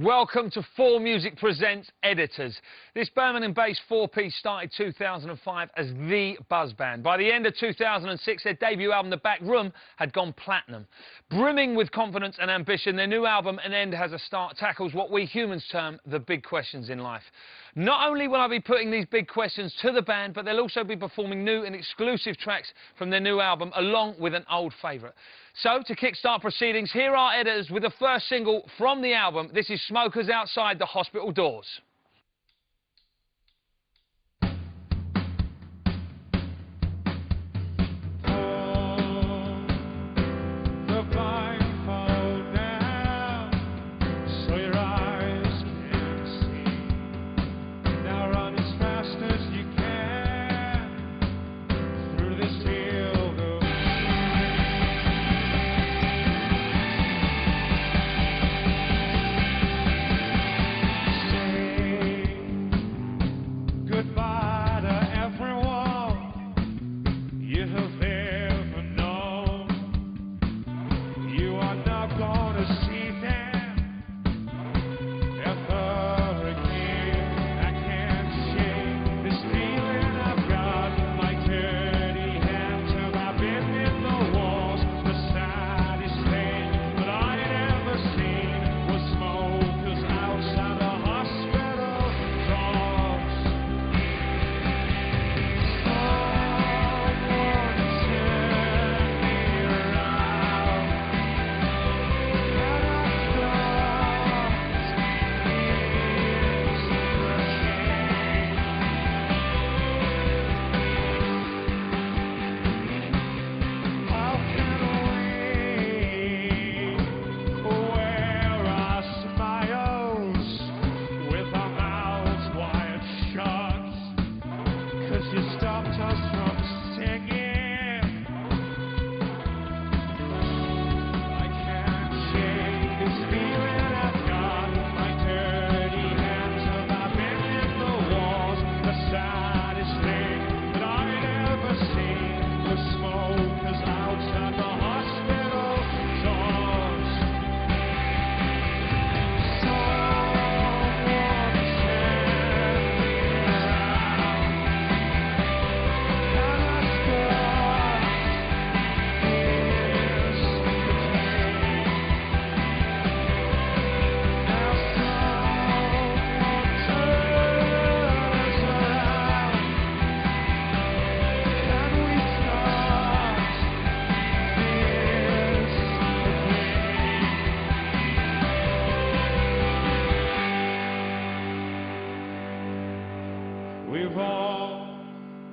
Welcome to 4Music Presents Editors. This Birmingham-based four-piece started 2005 as the buzz band. By the end of 2006, their debut album, The Back Room, had gone platinum. Brimming with confidence and ambition, their new album, An End Has a Start, tackles what we humans term the big questions in life. Not only will I be putting these big questions to the band, but they'll also be performing new and exclusive tracks from their new album, along with an old favourite. So, to kickstart proceedings, here are Editors with the first single from the album. This is Smokers Outside the Hospital Doors. We've all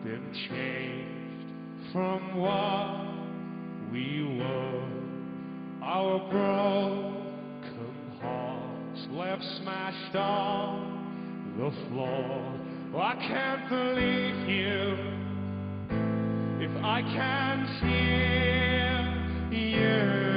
been changed from what we were. Our broken hearts left smashed on the floor. I can't believe you if I can't hear you.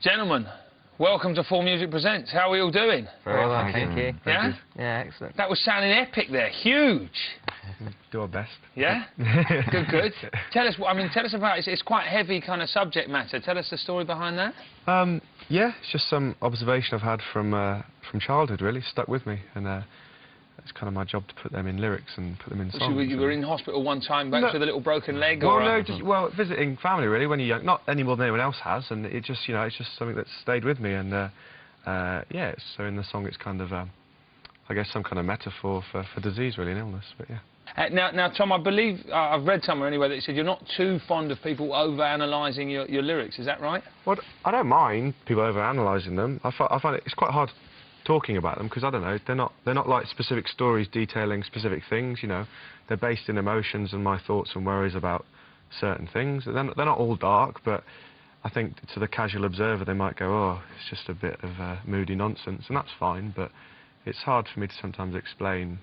Gentlemen, welcome to 4Music Presents. How are we all doing? Very well, thank you. Yeah? Yeah, excellent. That was sounding epic there, huge. Do our best. Yeah? Good, good. Tell us, tell us about it. It's quite heavy kind of subject matter. Tell us the story behind that. Yeah, it's just some observation I've had from childhood, really, stuck with me. And it's kind of my job to put them in lyrics and put them in songs. You were in hospital one time, back with a little broken leg? Well, or no, just visiting family really when you're young. Not any more than anyone else has, and it just, you know, it's just something that's stayed with me. And yeah, so in the song it's kind of, I guess, some kind of metaphor for disease really and illness. But yeah. Now, Tom, I believe I've read somewhere anyway that you said you're not too fond of people over-analysing your lyrics. Is that right? Well, I don't mind people over-analysing them. I find it's quite hard talking about them because I don't know, they're not like specific stories detailing specific things. You know, they're based in emotions and my thoughts and worries about certain things. They're not all dark, but I think to the casual observer they might go, oh, it's just a bit of moody nonsense, and that's fine. But it's hard for me to sometimes explain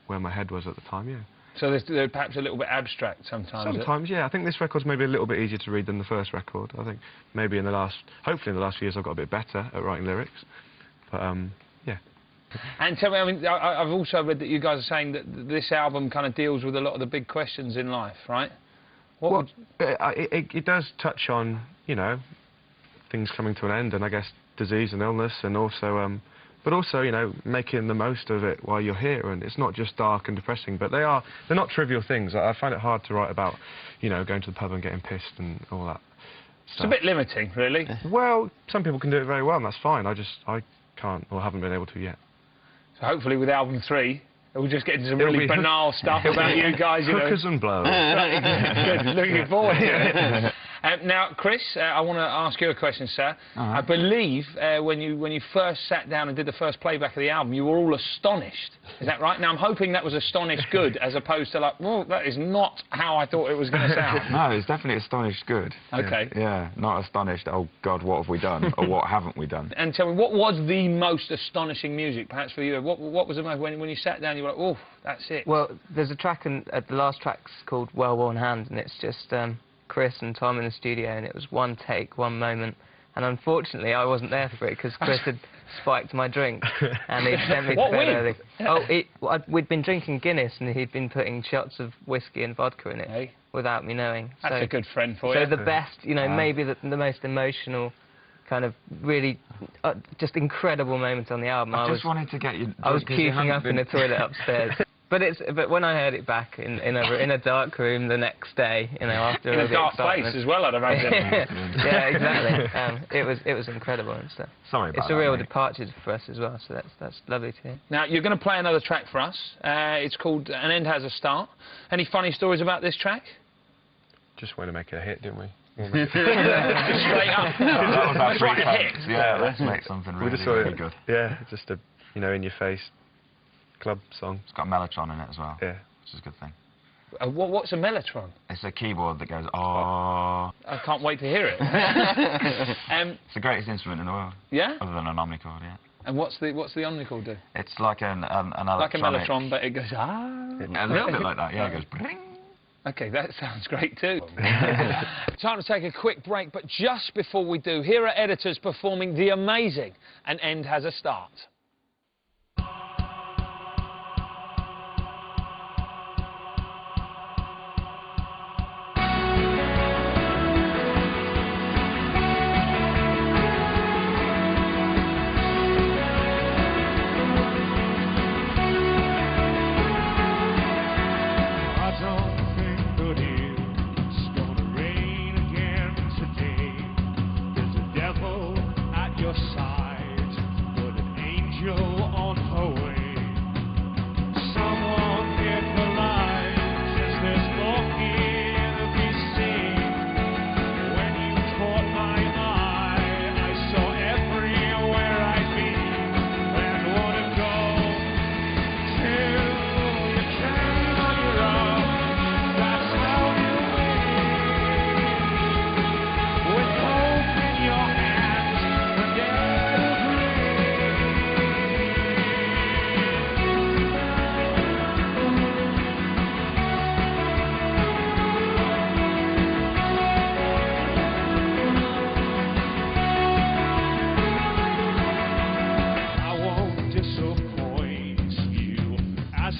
where my head was at the time. Yeah. So they're perhaps a little bit abstract sometimes. Sometimes, yeah. I think this record's maybe a little bit easier to read than the first record. I think maybe hopefully in the last few years I've got a bit better at writing lyrics. But yeah. And tell me, I mean, I've also read that you guys are saying that this album kind of deals with a lot of the big questions in life, right? It does touch on, you know, things coming to an end, and I guess disease and illness, and also, but also, you know, making the most of it while you're here. And it's not just dark and depressing, but they're not trivial things. I find it hard to write about, you know, going to the pub and getting pissed and all that stuff. It's a bit limiting, really. Well, some people can do it very well, and that's fine. I can't, or haven't been able to yet. So hopefully with album 3, we'll just get into some really banal stuff about you guys, you know. Hookers and blows. Good, looking forward to it. Now, Chris, I want to ask you a question, sir. I believe when you first sat down and did the first playback of the album, you were all astonished. Is that right? Now, I'm hoping that was astonished good, as opposed to like, well, that is not how I thought it was going to sound. No, it's definitely astonished good. Okay. Yeah, not astonished, oh, God, what have we done? Or what haven't we done? And tell me, what was the most astonishing music, perhaps for you? What was the most, when you sat down, you were like, oh, that's it? Well, there's a track, the last track's called Well Worn Hand, and it's just Chris and Tom in the studio, and it was one take, one moment, and unfortunately I wasn't there for it because Chris had spiked my drink and he'd sent me to bed early. Oh, we'd been drinking Guinness and he'd been putting shots of whiskey and vodka in it without me knowing. That's a good friend for you. So the best, you know, maybe the most emotional, kind of really just incredible moment on the album. I just wanted to get you... I was puking up in the toilet upstairs. But when I heard it back in a dark room the next day, you know, after in a dark place as well, I'd imagine. Yeah, exactly. It was incredible and stuff. Sorry about It's a real departure for us as well, so that's lovely to hear. Now you're going to play another track for us. It's called An End Has a Start. Any funny stories about this track? Just want to make it a hit, didn't we? Just straight up. That was our Let's write a hit. Yeah, let's make something really good. Yeah, just a, you know, in your face club song. It's got Mellotron in it as well. Yeah. Which is a good thing. What's a mellotron? It's a keyboard that goes, oh. I can't wait to hear it. It's the greatest instrument in the world. Yeah? Other than an omnichord, yeah. And what's the omnichord do? It's like an electronic... Like a mellotron, but it goes, ah. A little bit like that, yeah, it goes, bring. OK, that sounds great too. Time to take a quick break, but just before we do, here are Editors performing the amazing An End Has a Start.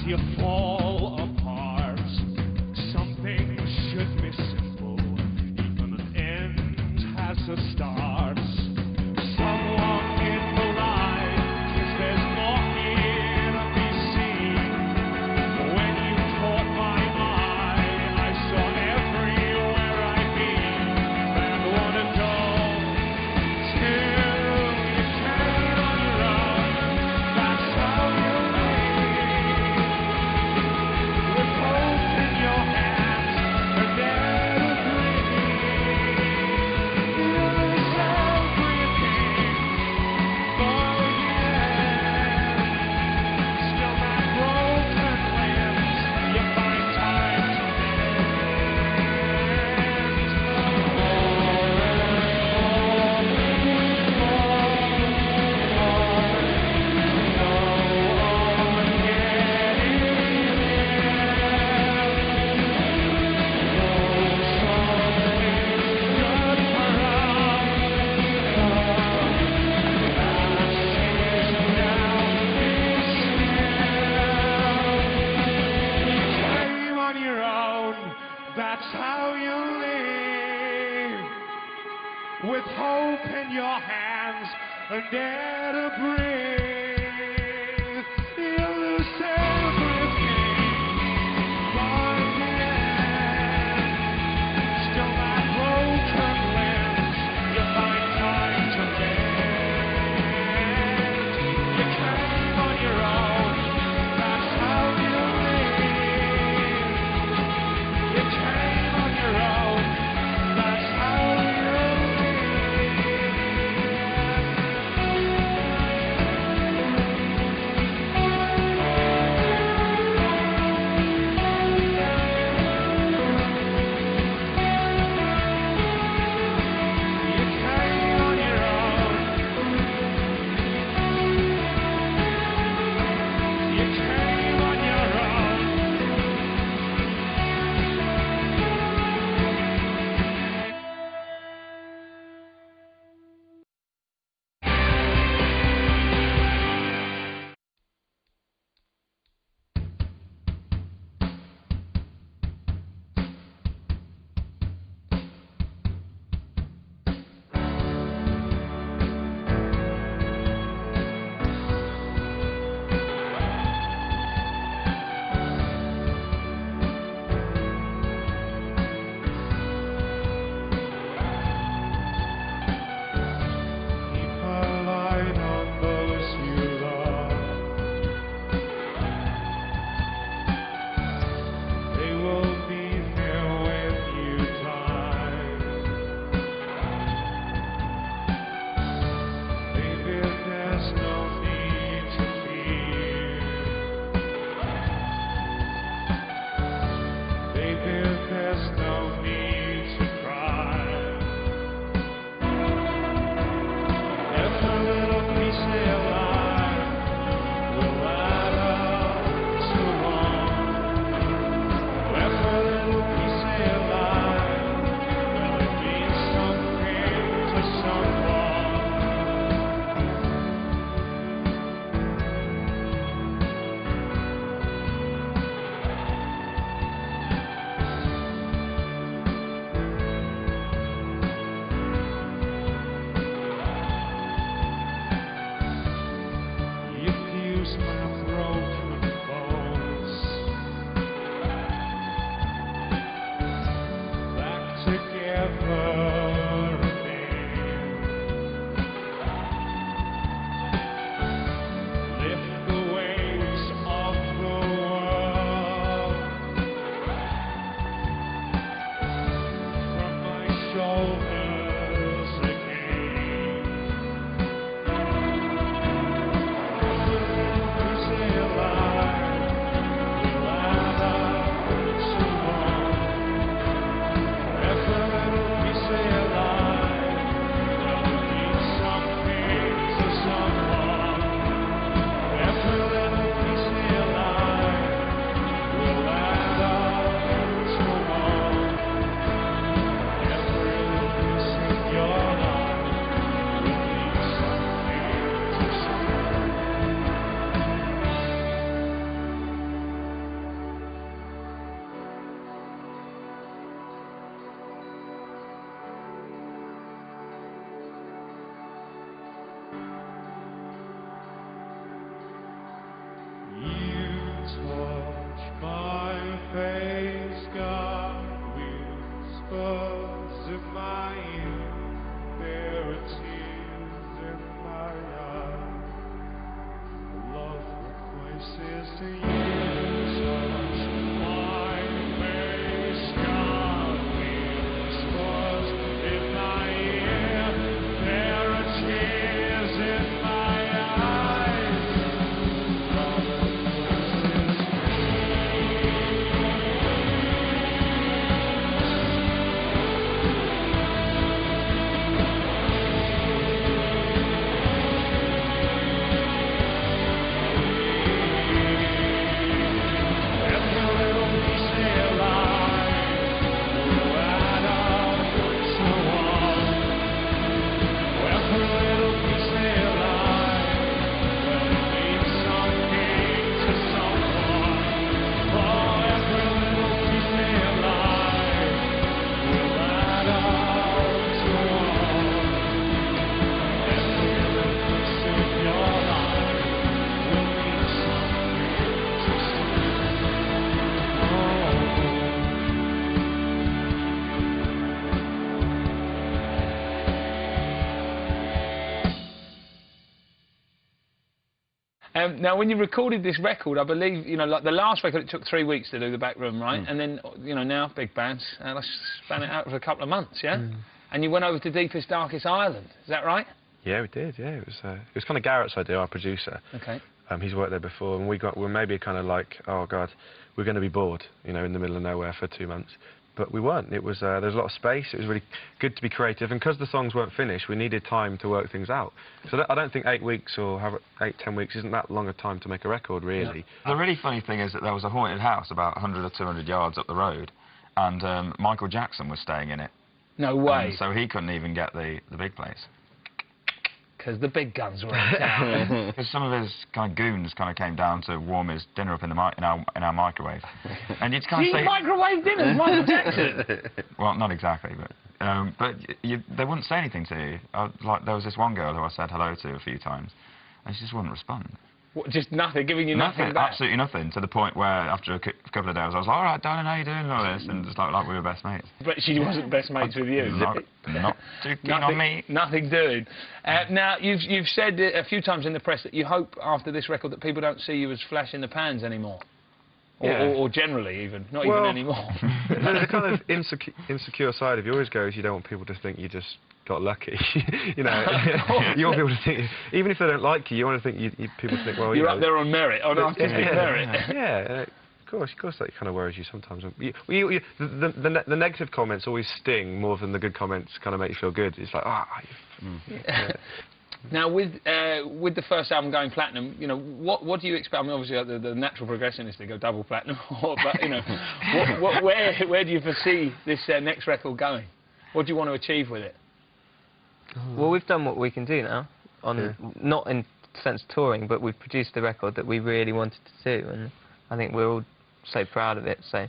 you fall apart. Something should be simple, even an end has a start. Someone in the light, 'cause there's more here to be seen. That's how you live, with hope in your hands and air to breathe. You lose everything, find the end. Still that broken lens, you find time to mend. You came on your own, that's how you live. You came on your own, that's how you live. You came on your own. You came on your own. Keep a light on those you love. They will be there when you die. Baby, there's no need to fear. Baby, there's no need to cry. Every little piece of your life will add up to one. Every little piece of your life, well, it means something to someone. You fuse my broken bones back together again. Lift the weights of the world from my shoulders again. Every little piece of your life will add up to one. Every little piece of your life will mean something to someone. Every little piece of your life will add up to one. Every little piece of your life will mean something to someone. You touch my face, got whispers in my ear. There are tears in my eyes. Love requires to you. Touch my face, got whispers in my ear. There are tears in my eyes. Love requires Now, when you recorded this record, I believe, you know, like the last record, it took 3 weeks to do the back room, right? And then, you know, now, big bands, let's span it out for a couple of months, yeah? And you went over to Deepest, Darkest Island, is that right? Yeah, we did. Yeah, it was kind of Garrett's idea, our producer. Okay. He's worked there before, and we're maybe kind of like, oh God, we're going to be bored, you know, in the middle of nowhere for 2 months. But we weren't. It was there was a lot of space. It was really good to be creative, and because the songs weren't finished, we needed time to work things out. So I don't think 8 weeks or 8-10 weeks isn't that long a time to make a record, really. The really funny thing is that there was a haunted house about 100 or 200 yards up the road, and Michael Jackson was staying in it. No way. So he couldn't even get the big place. Because the big guns were in town. Because some of his kind of goons kind of came down to warm his dinner up in our microwave, and you'd kind of say, microwave dinners, Michael Jackson. well, not exactly, but they wouldn't say anything to you. Like there was this one girl who I said hello to a few times, and she just wouldn't respond. What, just nothing, giving you nothing back? Absolutely nothing, to the point where after a couple of days I was like, all right, darling, how you doing, and all this, and just like we were best mates. But she wasn't best mates with you? Not too keen on me. Nothing doing. Now, you've said a few times in the press that you hope after this record that people don't see you as flash in the pans anymore. Or generally even, not even anymore. There's a kind of insecure side of you always goes, you don't want people to think you just got lucky. You know, you want people to think, even if they don't like you, you want to think people think, well, you're up there on merit, on artistic merit. Yeah, of course, that kind of worries you sometimes. The negative comments always sting more than the good comments kind of make you feel good. It's like, Now, with the first album going platinum, you know, what do you expect? I mean, obviously, the natural progression is to go double platinum, but, you know, where do you foresee this next record going? What do you want to achieve with it? Well, we've done what we can do now, not in the sense of touring, but we've produced the record that we really wanted to do, and I think we're all so proud of it, so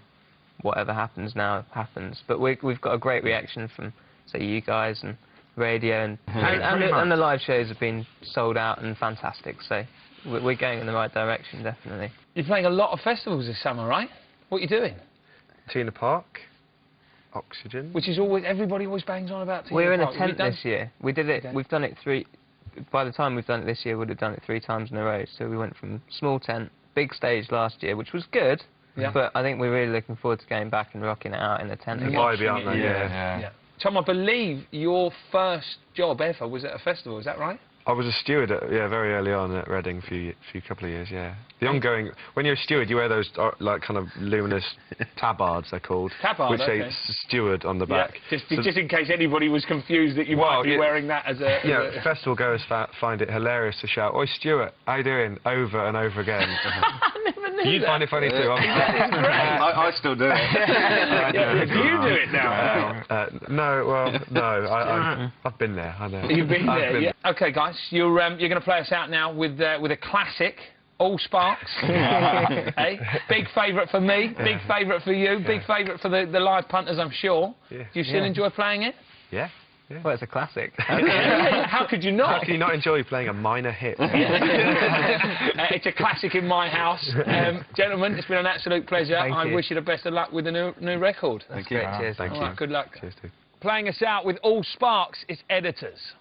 whatever happens now happens. But we've got a great reaction from, say, you guys and radio, and the live shows have been sold out and fantastic, so we're going in the right direction, definitely. You're playing a lot of festivals this summer, right? What are you doing? Tina Park, Oxygen. Which is always, everybody always bangs on about Tina We're Park. in a tent this year. We did it, we've done it by the time we've done it this year, we'd have done it 3 times in a row, so we went from small tent, big stage last year, which was good, but I think we're really looking forward to going back and rocking it out in the tent again. Vibey, aren't they? Yeah. Tom, I believe your first job ever was at a festival, is that right? I was a steward very early on at Reading for a couple of years, The ongoing, when you're a steward, you wear those like kind of luminous tabards, they're called, which say steward on the back. Just in case anybody was confused that you might be wearing that as a... festival goers find it hilarious to shout, "Oi, Stuart, how you doing?" over and over again. You'd find it funny too. I still do it. Do you do it now? No, I've been there, I know. You've been there, yeah. OK, guys, you're going to play us out now with a classic, All Sparks. Hey, big favourite for me, big favourite for you, big favourite for the live punters, I'm sure. Do you still enjoy playing it? Yeah. Well, it's a classic. How could you not? How can you not enjoy playing a minor hit? It's a classic in my house. Gentlemen, it's been an absolute pleasure. I wish you the best of luck with the new record. Thank you. Cheers. Thank you. Good luck. Cheers, dude. Playing us out with All Sparks, it's Editors.